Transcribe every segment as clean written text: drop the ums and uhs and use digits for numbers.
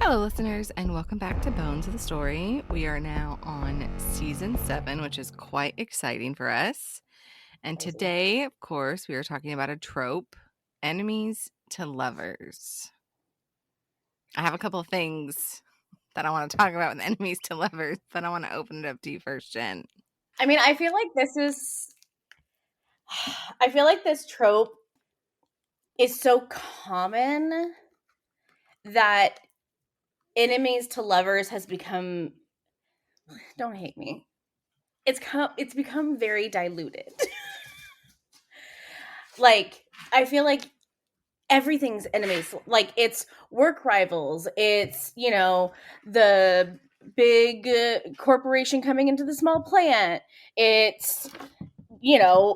Hello, listeners, and welcome back to Bones of the Story. We are now on season 7, which is quite exciting for us. And today, of course, we are talking about a trope, enemies to lovers. I have a couple of things that I want to talk about with enemies to lovers, but I want to open it up to you first, Jen. I mean, I feel like this trope is so common that enemies to lovers has become, don't hate me, it's become very diluted. Like, I feel like everything's enemies. Like, it's work rivals, it's, the big corporation coming into the small plant, it's,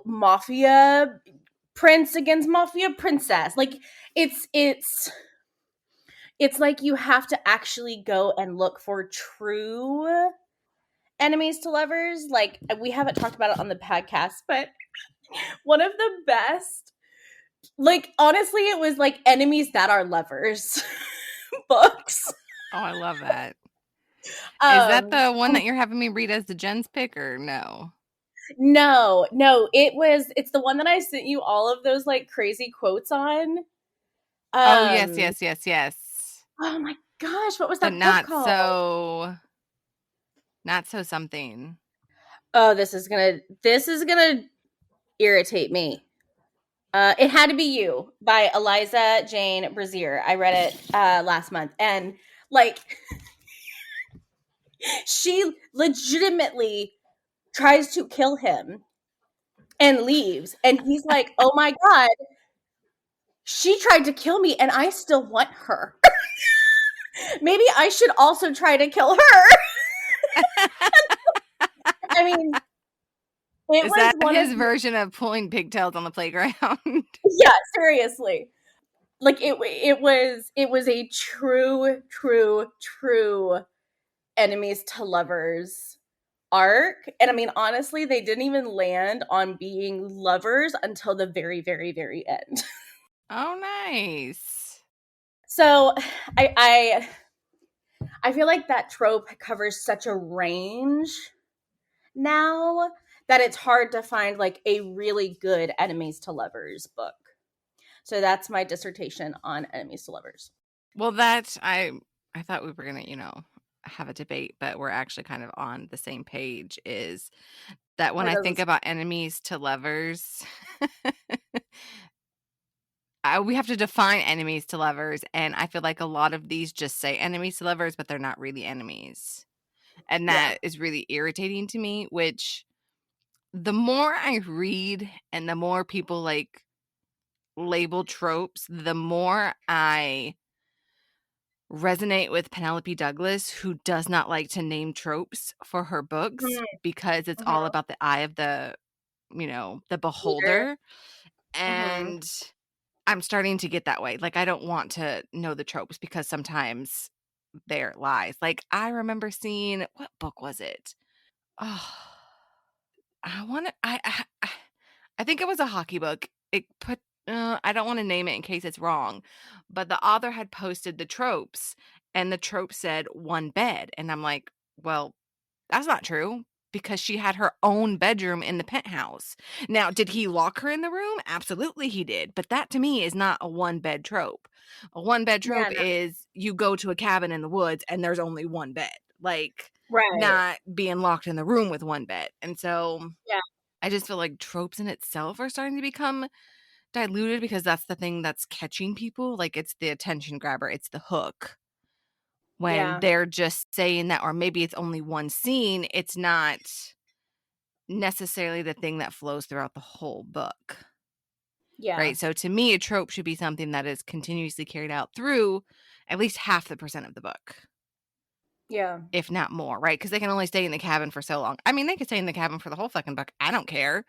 mafia prince against mafia princess. Like, it's like you have to actually go and look for true enemies to lovers. Like, we haven't talked about it on the podcast, but one of the best, like, honestly, it was like enemies that are lovers books. Oh, I love that. Is that the one that you're having me read as the Jen's pick, or no? No, it's the one that I sent you all of those like crazy quotes on. Oh, yes. Oh my gosh, what was The that book called? not so something. Oh, this is gonna irritate me. It Had to Be You by Eliza Jane Brazier. I read it last month, and like she legitimately tries to kill him and leaves, and he's like, "Oh my god, she tried to kill me, and I still want her. Maybe I should also try to kill her." I mean, it Is was that one of his version of pulling pigtails on the playground? yeah, seriously. Like it was a true enemies to lovers arc. And I mean, honestly, they didn't even land on being lovers until the very, very, very end. Oh, nice. So I feel like that trope covers such a range now that it's hard to find like a really good enemies to lovers book. So that's my dissertation on enemies to lovers. Well, I thought we were gonna, have a debate, but we're actually kind of on the same page. Is that when I think about enemies to lovers, we have to define enemies to lovers, and I feel like a lot of these just say enemies to lovers, but they're not really enemies, and that is really irritating to me. Which the more I read, and the more people like label tropes, the more I resonate with Penelope Douglas, who does not like to name tropes for her books because it's all about the eye of the beholder. And I'm starting to get that way. Like, I don't want to know the tropes because sometimes they're lies. Like, I remember seeing, what book was it? Oh, I think it was a hockey book. I don't want to name it in case it's wrong, but the author had posted the tropes, and the trope said one bed. And I'm like, well, that's not true because she had her own bedroom in the penthouse. Now, did he lock her in the room? Absolutely he did. But that to me is not a one bed trope. A one bed trope is you go to a cabin in the woods and there's only one bed. Like, not being locked in the room with one bed. And so I just feel like tropes in itself are starting to become diluted because that's the thing that's catching people. Like, it's the attention grabber, it's the hook. When they're just saying that, or maybe it's only one scene, it's not necessarily the thing that flows throughout the whole book. Yeah. Right? So to me, a trope should be something that is continuously carried out through at least half the percent of the book. Yeah. If not more, right? Because they can only stay in the cabin for so long. I mean, they could stay in the cabin for the whole fucking book. I don't care.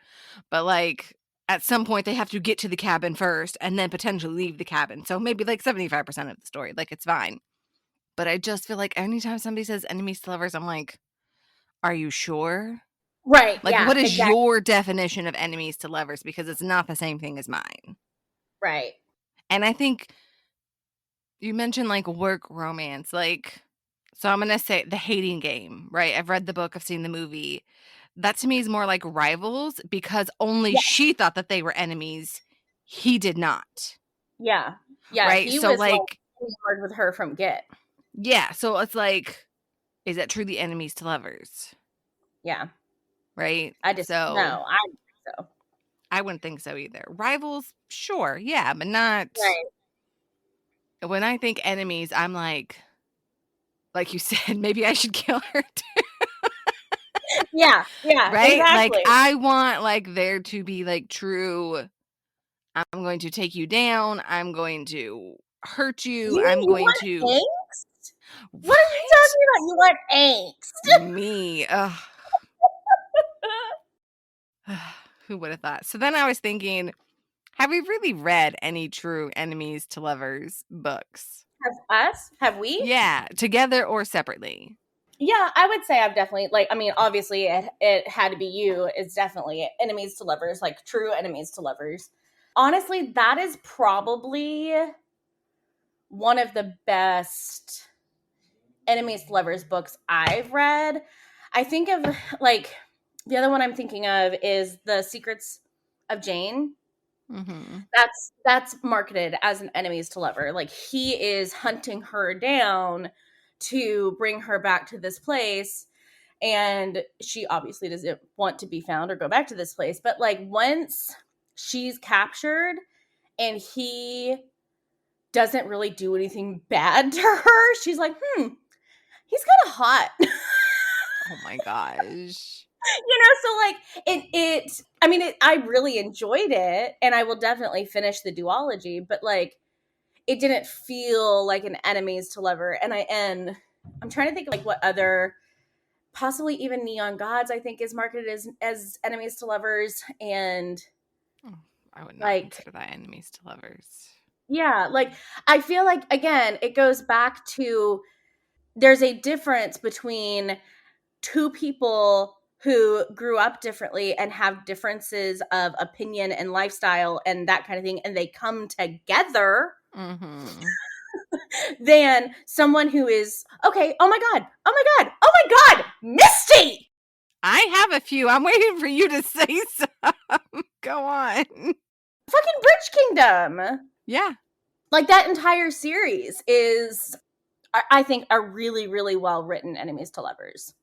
But, like, at some point, they have to get to the cabin first and then potentially leave the cabin. So maybe, like, 75% of the story. Like, it's fine. But I just feel like anytime somebody says enemies to lovers, I'm like, are you sure? Right. Like, what is your definition of enemies to lovers? Because it's not the same thing as mine. Right. And I think you mentioned, like, work romance, like so I'm gonna say The Hating Game, right? I've read the book, I've seen the movie. That to me is more like rivals because only Yeah, she thought that they were enemies. He did not, yeah, yeah. right? He So, was like like hard with her from get. yeah, so it's like, is that truly enemies to lovers, Yeah, right? I just So, no, I don't think so. I wouldn't think so either. Rivals, sure, yeah, but not Right. when I think enemies, I'm like you said, maybe I should kill her too, Yeah, yeah, right? Like, exactly. I want, like, there to be, like, true, I'm going to take you down, I'm going to hurt you, You I'm you going want to angst? What are you right? talking about? You want angst? Me, ugh. Who would have thought? So then I was thinking, have we really read any true enemies to lovers books? Have us? Have we? Yeah, together or separately. Yeah, I would say I've definitely like. I mean, obviously, it had to be you. It's definitely enemies to lovers, like true enemies to lovers. Honestly, that is probably one of the best enemies to lovers books I've read. I think of like the other one I'm thinking of is The Secrets of Jane. Mhm. That's marketed as an enemies to lover. Like he is hunting her down to bring her back to this place, and she obviously doesn't want to be found or go back to this place, but like once she's captured and he doesn't really do anything bad to her, she's like, he's kind of hot. Oh my gosh. So like I mean I really enjoyed it and I will definitely finish the duology, but like it didn't feel like an enemies to lover. And I'm trying to think of like what other, possibly even Neon Gods I think is marketed as enemies to lovers. And Oh, I would not like consider that enemies to lovers. yeah, like I feel like again it goes back to there's a difference between two people who grew up differently and have differences of opinion and lifestyle and that kind of thing, and they come together, Mhm. than someone who is okay. Oh my god! Oh my god! Oh my god! Misty, I have a few. I'm waiting for you to say some. Go on. fucking Bridge Kingdom. Yeah. Like that entire series is, I think, a really, really well written enemies to lovers.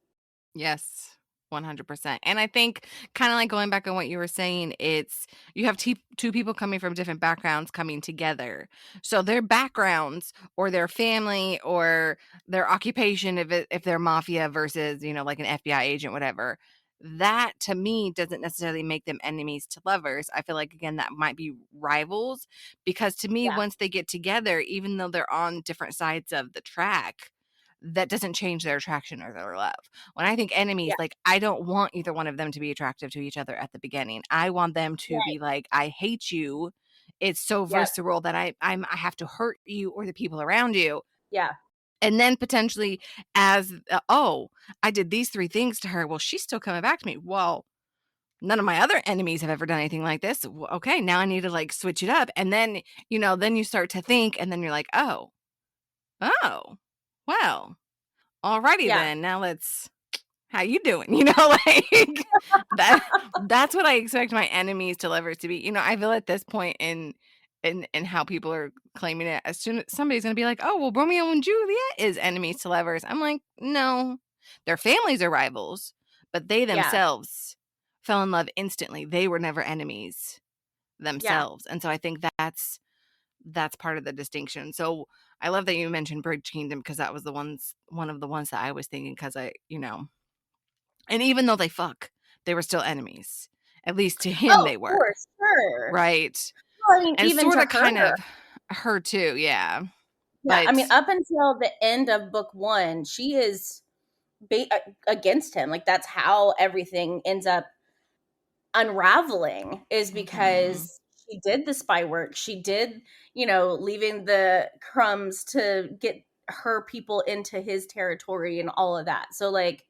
Yes, 100%. And I think kind of like going back on what you were saying, it's you have two people coming from different backgrounds coming together. So their backgrounds or their family or their occupation, if they're mafia versus, like an FBI agent, whatever, that to me doesn't necessarily make them enemies to lovers. I feel like, again, that might be rivals because to me, Yeah, once they get together, even though they're on different sides of the track, that doesn't change their attraction or their love. When I think enemies, yeah, like, I don't want either one of them to be attractive to each other at the beginning. I want them to right. be like, I hate you. It's so Yep, visceral that I have to hurt you or the people around you. yeah, And then potentially as oh, I did these three things to her. Well, she's still coming back to me. Well, none of my other enemies have ever done anything like this. Okay, now I need to like switch it up. And then, then you start to think, and then you're like, oh, well, alrighty yeah, then. Now let's how you doing? Like that that's what I expect my enemies to lovers to be. I feel at this point in how people are claiming it, as soon as somebody's gonna be like, oh well, Romeo and Juliet is enemies to lovers. I'm like, no. Their families are rivals, but they yeah, themselves fell in love instantly. They were never enemies yeah, themselves. And so I think that's part of the distinction. So I love that you mentioned Bridge Kingdom because that was one of the ones that I was thinking because and even though they fuck, they were still enemies. At least to him, oh they were, for sure. right? Well, I mean, And even sort to of, kind her. of, her too, yeah. Yeah, I But mean, up until the end of book one, she is against him. Like that's how everything ends up unraveling, is mhm, because she did the spy work. She did, leaving the crumbs to get her people into his territory and all of that. So like,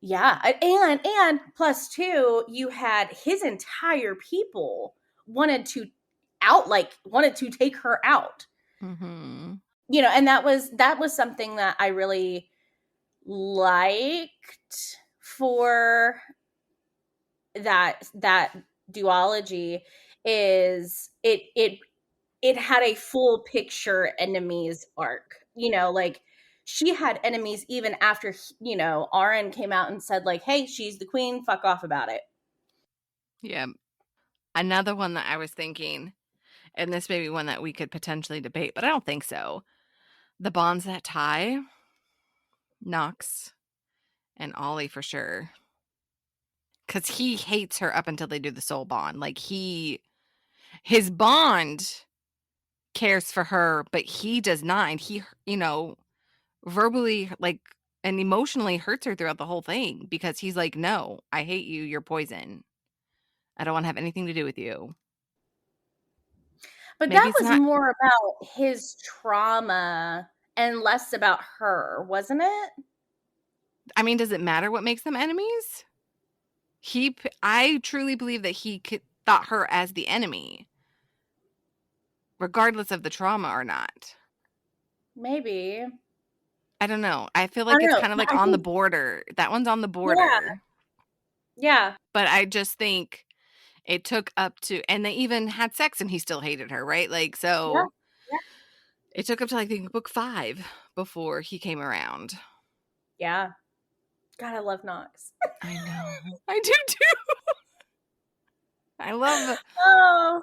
yeah, and plus two, you had his entire people wanted to wanted to take her out. mhm. and that was something that I really liked for that duology, is it had a full picture enemies arc. Like, she had enemies even after, Aaron came out and said, like, hey, she's the queen, fuck off about it. Yeah. Another one that I was thinking, and this may be one that we could potentially debate, but I don't think so. The bonds that tie Knox and Ollie for sure. Because he hates her up until they do the soul bond. Like, his bond cares for her, but he does not. And he, verbally, like, and emotionally hurts her throughout the whole thing because he's like, no, I hate you. You're poison. I don't want to have anything to do with you. But Maybe that it's was not. more about his trauma and less about her, wasn't it? I mean, does it matter what makes them enemies? I truly believe that thought her as the enemy, regardless of the trauma or not. Maybe. I don't know. I feel I like don't it's know. kind of like I on the think, border. That one's on the yeah, border. yeah, But I just think it took up to, and they even had sex and he still hated her, right? Like, yeah, so yeah, it took up to, like, I think, book 5 before he came around. yeah. God, I love Knox. I know. I do too. I love Oh,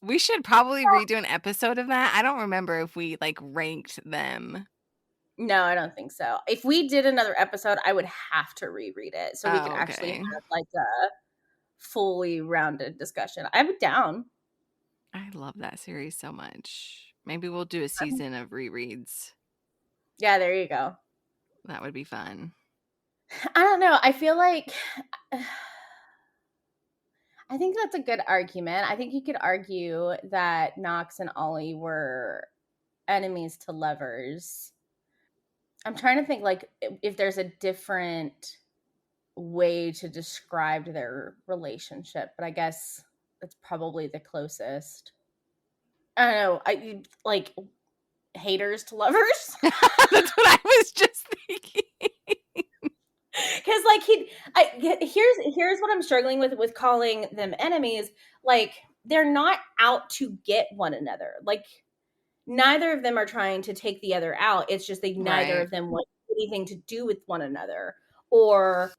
we should probably redo an episode of that. I don't remember if we, like, ranked them. no, I don't think so. If we did another episode, I would have to reread it so we could Oh, actually okay. have like a fully rounded discussion. I'm down. I love that series so much. Maybe we'll do a season of rereads. Yeah, there you go. That would be fun. I don't know. I feel like I think that's a good argument. I think you could argue that Knox and Ollie were enemies to lovers. I'm trying to think, like, if there's a different way to describe their relationship, but I guess it's probably the closest. I don't know. I like haters to lovers. That's what I was just thinking. Because like here's what I'm struggling with calling them enemies. Like, they're not out to get one another. Like, neither of them are trying to take the other out. It's just they neither Right. of them want anything to do with one another, or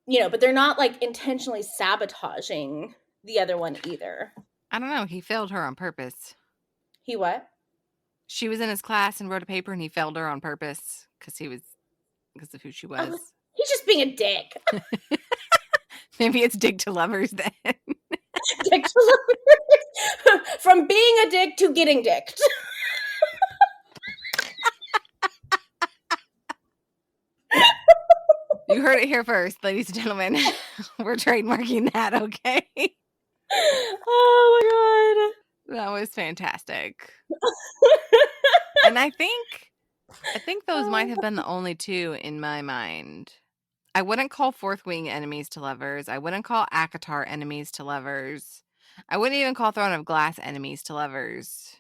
but they're not like intentionally sabotaging the other one either. I don't know. He failed her on purpose. He what? She was in his class and wrote a paper and he failed her on purpose because of who she Oh, was. he's just being a dick. Maybe it's dig to lovers then. Dick to lovers. From being a dick to getting dicked. You heard it here first, ladies and gentlemen. We're trademarking that, okay? Oh That was fantastic. my And I think those might god. have been the only two in my mind. I wouldn't call Fourth Wing enemies to lovers. I wouldn't call Akatar enemies to lovers. I wouldn't even call Throne of Glass enemies to lovers.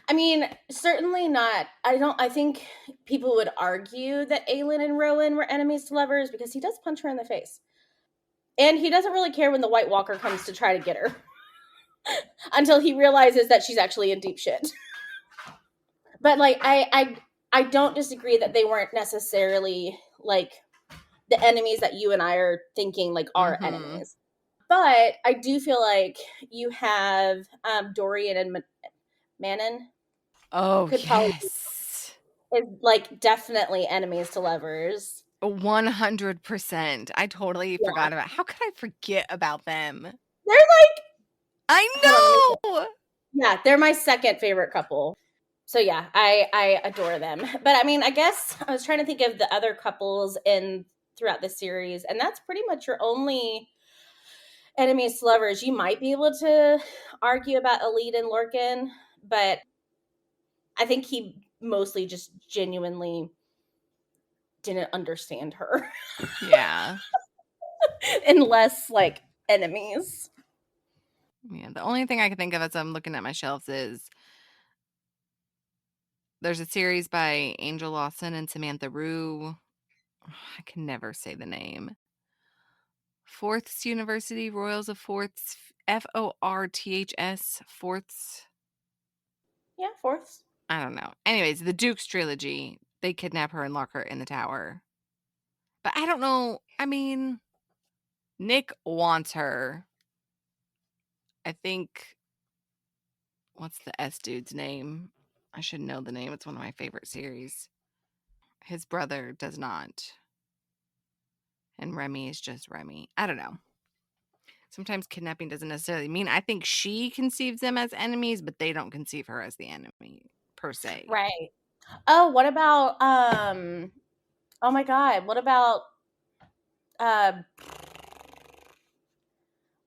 I mean, certainly not. I think people would argue that Aelin and Rowan were enemies to lovers because he does punch her in the face. And he doesn't really care when the White Walker comes to try to get her until he realizes that she's actually in deep shit. But like I don't disagree that they weren't necessarily like the enemies that you and I are thinking like are Mm-hmm. enemies. But I do feel like you have Dorian and Manon Oh, could probably be yes. like definitely enemies to lovers. 100%. I totally Yeah. forgot about how could I forget about them? They're like, I hold on, let me think. know! Yeah, they're my second favorite couple. So yeah, I adore them. But I mean, I guess I was trying to think of the other couples in throughout the series, and that's pretty much your only enemies to lovers. You might be able to argue about Elite and Lorcan, but I think he mostly just genuinely didn't understand her Yeah. unless like enemies. Yeah. The only thing I can think of as I'm looking at my shelves is There's a series by Angel Lawson and Samantha Rue. I can never say the name. Forths University, Royals of Forths, Forths, Forths. Yeah, fourths. I don't know. Anyways, the Duke's trilogy, they kidnap her and lock her in the tower. But I don't know. I mean, Nick wants her. I think, what's the S dude's name? I should know the name. It's one of my favorite series. His brother does not. And Remy is just Remy. I don't know. Sometimes kidnapping doesn't necessarily mean, I think she conceives them as enemies, but they don't conceive her as the enemy per se. Right. Oh, what about oh my god, what about uh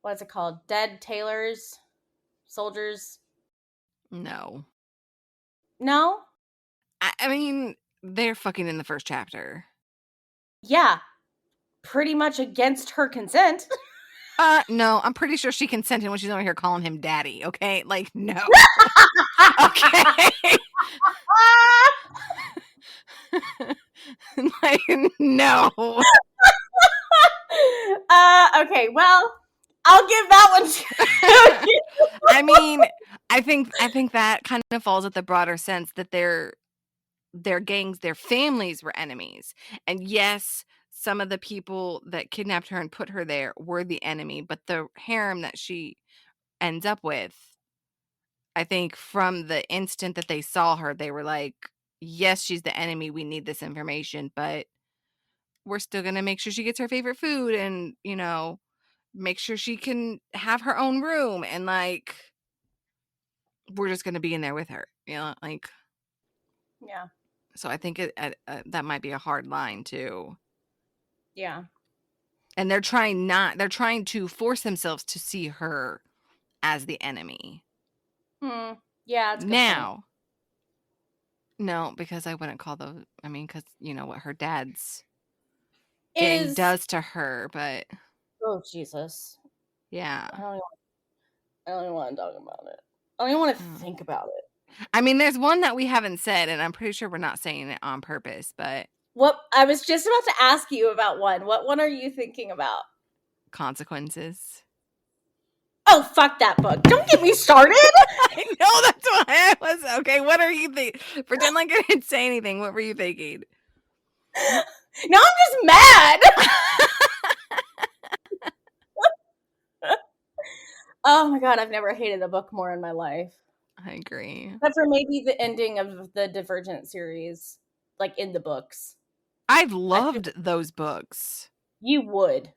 what's it called? Dead tailors, soldiers? No. No? I mean, they're fucking in the first chapter. Yeah, pretty much against her consent. No, I'm pretty sure she consented when she's over here calling him daddy, okay? Like, no. Okay. Like, no. Okay, well, I'll give that one to you. I mean, I think that kind of falls with the broader sense that their gangs, their families were enemies. And yes, some of the people that kidnapped her and put her there were the enemy, but the harem that she ends up with, I think from the instant that they saw her, they were like, yes, she's the enemy. We need this information, but we're still going to make sure she gets her favorite food and, make sure she can have her own room. And like, we're just going to be in there with her, like, Yeah. so I think that might be a hard line too. Yeah. And they're trying to force themselves to see her as the enemy. Yeah, that's a good point. Now, no, because I wouldn't call those, I mean, because you know what her dad's gang Is does to her, but oh Jesus. yeah. I don't even want to talk about it. I don't even want to Mm. think about it. I mean, there's one that we haven't said, and I'm pretty sure we're not saying it on purpose, but What I was just about to ask you about one. What one are you thinking about? Consequences. Oh, fuck that book. Don't get me started. I know, that's why I was okay. What are you thinking? Pretend like I didn't say anything. What were you thinking? Now I'm just mad. Oh my god, I've never hated a book more in my life. I agree. Except for maybe the ending of the Divergent series, like in the books. I've I threw, loved those books. you would.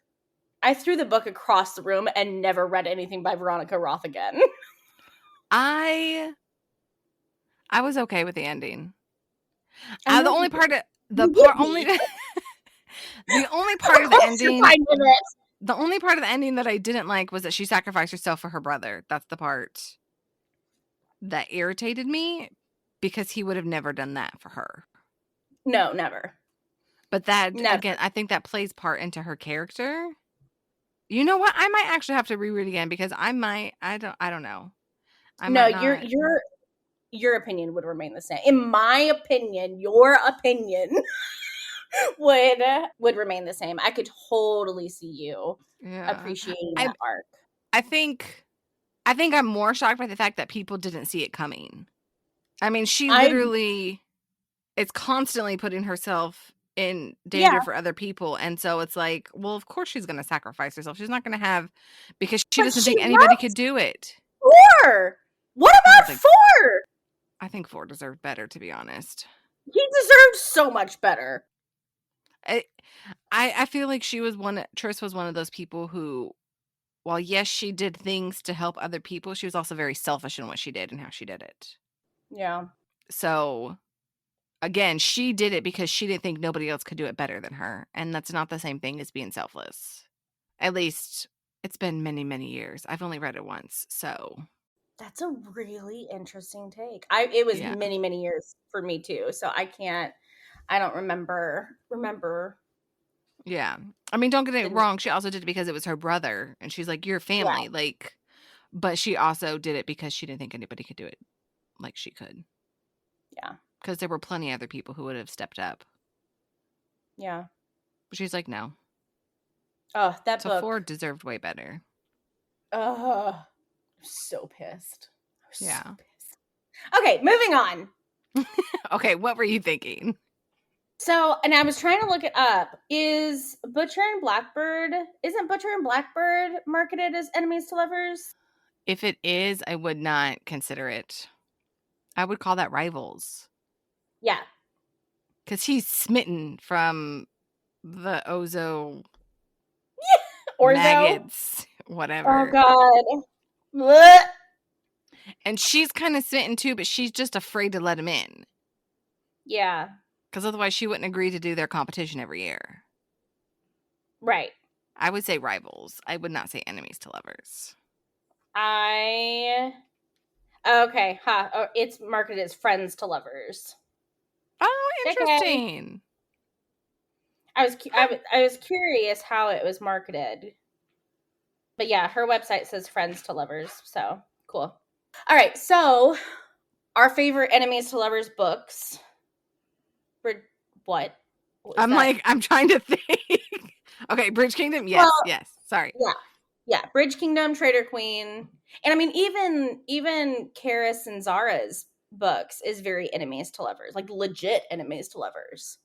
I threw the book across the room and never read anything by Veronica Roth again. I was okay with the ending. I know The you only would. part of the You part would only be. the only part Of of the course you're ending fine with it. the only part of the ending that I didn't like was that she sacrificed herself for her brother. That's the part that irritated me because he would have never done that for her. No, never. But that Never. again, I think that plays part into her character. You know what? I might actually have to reread again because I don't know. I No, might not. your opinion would remain the same. In my opinion, your opinion would remain the same. I could totally see you Yeah. appreciating I that arc. I think I'm more shocked by the fact that people didn't see it coming. I mean, she I literally is constantly putting herself in yeah, danger for other people, and so it's like, well, of course she's gonna sacrifice herself. She's not gonna have because she but doesn't she think anybody could loves do it. 4. What I don't about think 4? I think 4 deserved better, to be honest. He deserves so much better. I I feel like Triss was one of those people who, while yes, she did things to help other people, she was also very selfish in what she did and how she did it. Yeah. So again, she did it because she didn't think nobody else could do it better than her, and that's not the same thing as being selfless. At least it's been many, many years. I've only read it once, so That's a really interesting take. It was yeah. many, many years for me too, so I don't remember Yeah. I mean, don't get it the wrong, she also did it because it was her brother, and she's like, "You're yeah, family," like, but she also did it because she didn't think anybody could do it like she could. yeah. because there were plenty of other people who would have stepped up. Yeah. But she's like, no. Oh, that So book. Ford deserved way better. Oh, I'm so pissed. I'm so Yeah. pissed. Okay, moving on. Okay, what were you thinking? So, and I was trying to look it up. Isn't Butcher and Blackbird marketed as enemies to lovers? If it is, I would not consider it. I would call that rivals. Yeah. Because he's smitten from the Ozo Orzo. maggots, Oh whatever. god. Blech. And she's kind of smitten too, but she's just afraid to let him in. Yeah. Because otherwise she wouldn't agree to do their competition every year. Right. I would say rivals. I would not say enemies to lovers. Okay, Oh, it's marketed as friends to lovers. Oh, Okay. interesting. I was curious how it was marketed. But yeah, her website says friends to lovers, so cool. All right, so our favorite enemies to lovers books. What? What was I'm that? like, I'm trying to think. Okay, Bridge Kingdom? Well, Yes. Sorry. yeah. Yeah, Bridge Kingdom, Traitor Queen. And I mean even Karis and Zara's books is very enemies to lovers, like legit enemies to lovers.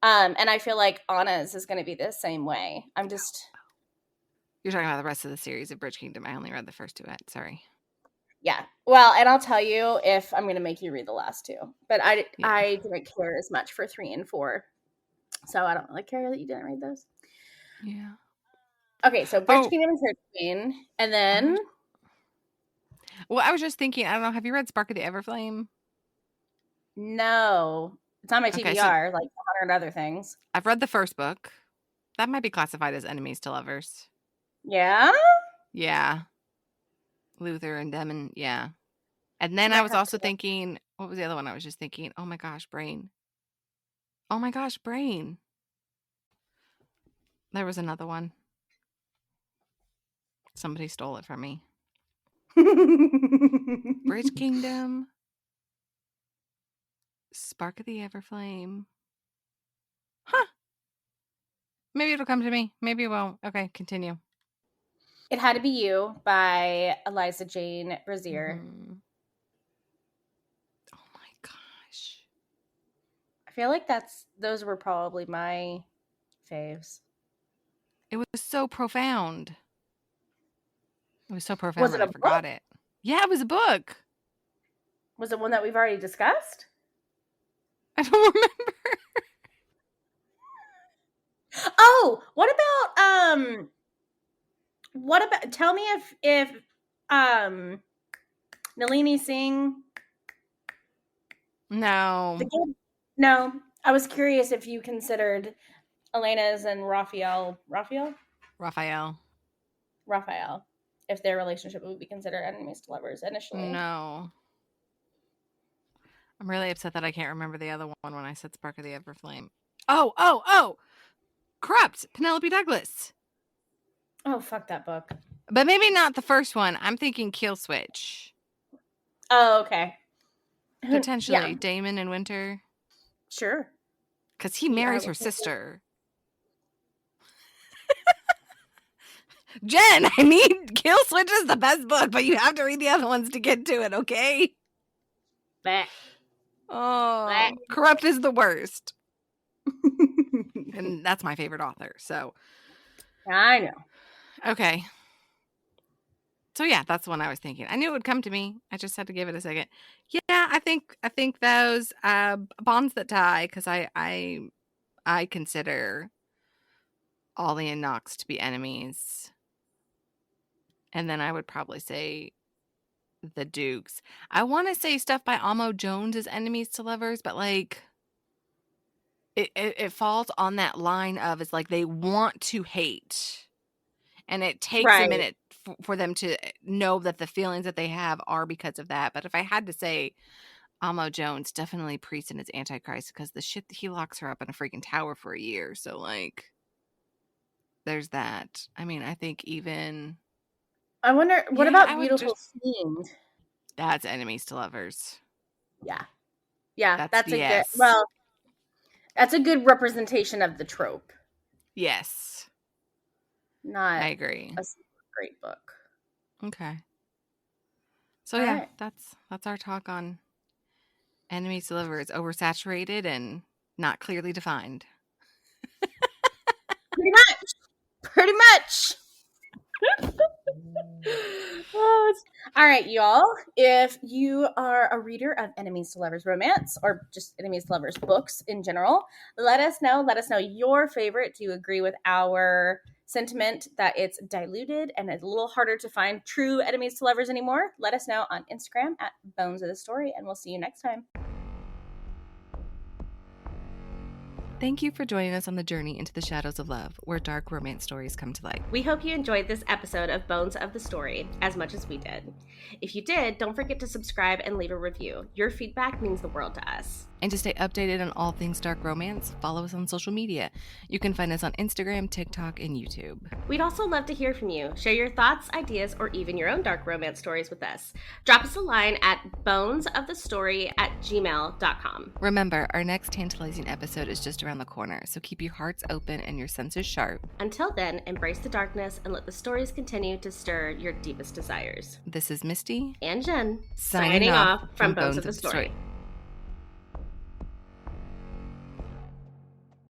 And I feel like Anna's is going to be the same way. You're talking about the rest of the series of Bridge Kingdom. I only read the first two yet. Sorry. Yeah. Well, and I'll tell you if I'm going to make you read the last two. But Yeah. I didn't care as much for 3 and 4. So I don't really care that you didn't read those. Yeah. Okay, so Bridge Kingdom and Traitor Queen. And then Well, I was just thinking, I don't know, have you read Spark of the Everflame? no. It's on my Okay, so TBR, like 100 other things. I've read the first book. That might be classified as enemies to lovers. Yeah? Yeah. Luther and Demon, yeah. And I then I might was have also to. thinking, what was the other one I was just thinking? Oh my gosh, Brain. Oh my gosh, Brain. There was another one. Somebody stole it from me. Bridge Kingdom, Spark of the Everflame. Huh. Maybe it'll come to me. Maybe it won't. Okay, continue. It Had to Be You by Eliza Jane Brazier. Mm-hmm. Oh my gosh. I feel like those were probably my faves. It was so profound. It was so Was profound it that a I book? forgot it. Yeah, it was a book. Was it one that we've already discussed? I don't remember. Oh, what about tell me if Nalini Singh the No. kid? No. I was curious if you considered Elena's and Raphael. Raphael, if their relationship would be considered enemies to lovers initially. No. I'm really upset that I can't remember the other one when I said Spark of the Everflame. Oh. Corrupt. Penelope Douglas. Oh, fuck that book. But maybe not the first one. I'm thinking Kill Switch. Oh, okay. Potentially Yeah, Damon and Winter. sure. Because he marries her sister. Jen, I need Kill Switch is the best book, but you have to read the other ones to get to it, okay? Bleh. Oh, Bleh. Corrupt is the worst. And that's my favorite author, so. I know. Okay. So yeah, that's the one I was thinking. I knew it would come to me. I just had to give it a second. Yeah, I think those bonds that tie, because I consider Ollie and Knox to be enemies. And then I would probably say the Dukes. I want to say stuff by Amo Jones is enemies to lovers, but like it falls on that line of it's like they want to hate. And it takes a Right. minute for them to know that the feelings that they have are because of that. But if I had to say, Amo Jones, definitely Priest and his Antichrist, because the shit that he locks her up in a freaking tower for a year. So, like, there's that. I mean, I think even. I wonder, what Yeah, about I would Beautiful just. Fiend? That's enemies to lovers. Yeah. Yeah, That's that's a good, BS. well, that's a good representation of the trope. Yes. Not I agree. a super great book. Okay. So All yeah, right. that's our talk on enemies to lovers, oversaturated and not clearly defined. Pretty much. Pretty much. Oh, all right, y'all. If you are a reader of Enemies to Lovers romance or just Enemies to Lovers books in general, let us know. Let us know your favorite. Do you agree with our sentiment that it's diluted and it's a little harder to find true Enemies to Lovers anymore? Let us know on Instagram at Bones of the Story, and we'll see you next time. Thank you for joining us on the journey into the shadows of love, where dark romance stories come to light. We hope you enjoyed this episode of Bones of the Story as much as we did. If you did, don't forget to subscribe and leave a review. Your feedback means the world to us. And to stay updated on all things dark romance, follow us on social media. You can find us on Instagram, TikTok, and YouTube. We'd also love to hear from you. Share your thoughts, ideas, or even your own dark romance stories with us. Drop us a line at bonesofthestory@gmail.com. Remember, our next tantalizing episode is just around the corner, so keep your hearts open and your senses sharp. Until then, embrace the darkness and let the stories continue to stir your deepest desires. This is Misty And Jenn, signing off from Bones of the Story.